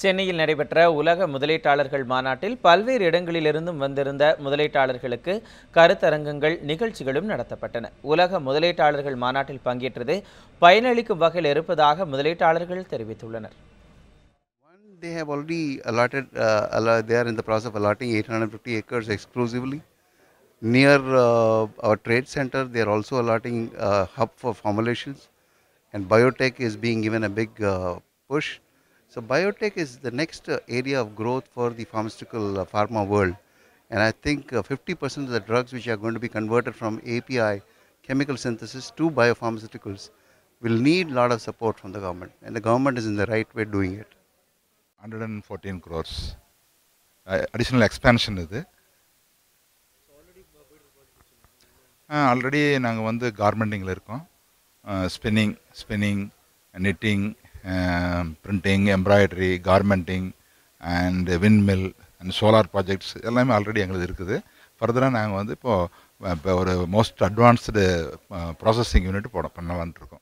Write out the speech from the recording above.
சென்னையில் நடைபெற்ற உலக முதலீட்டாளர்கள் மாநாட்டில் பல்வேறு இடங்களிலிருந்தும் வந்திருந்த முதலீட்டாளர்களுக்கு கருத்தரங்கங்கள், நிகழ்ச்சிகளும் நடத்தப்பட்டன. உலக முதலீட்டாளர்கள் மாநாட்டில் பங்கேற்றது பயனளிக்கும் வகையில் இருப்பதாக முதலீட்டாளர்கள் தெரிவித்துள்ளனர். They have already allotted, they are in the process of allotting 850 acres exclusively. Near our trade center, they are also allotting a hub for formulations, and biotech is being given a big push. So biotech is the next area of growth for the pharmaceutical pharma world. And I think 50% of the drugs which are going to be converted from API, chemical synthesis, to biopharmaceuticals will need a lot of support from the government. And the government is in the right way doing it. 114 crores. Additional expansion இது. Already நாங்கள் வந்து கார்மெண்டிங்கில் இருக்கோம். Spinning, knitting, printing, embroidery, garmenting and windmill and solar projects எல்லாமே already எங்களுக்கு இருக்குது. ஃபர்தராக நாங்கள் வந்து இப்போ ஒரு மோஸ்ட் அட்வான்ஸ்டு ப்ராசஸிங் யூனிட் பண்ணலான்ட்டு இருக்கோம்.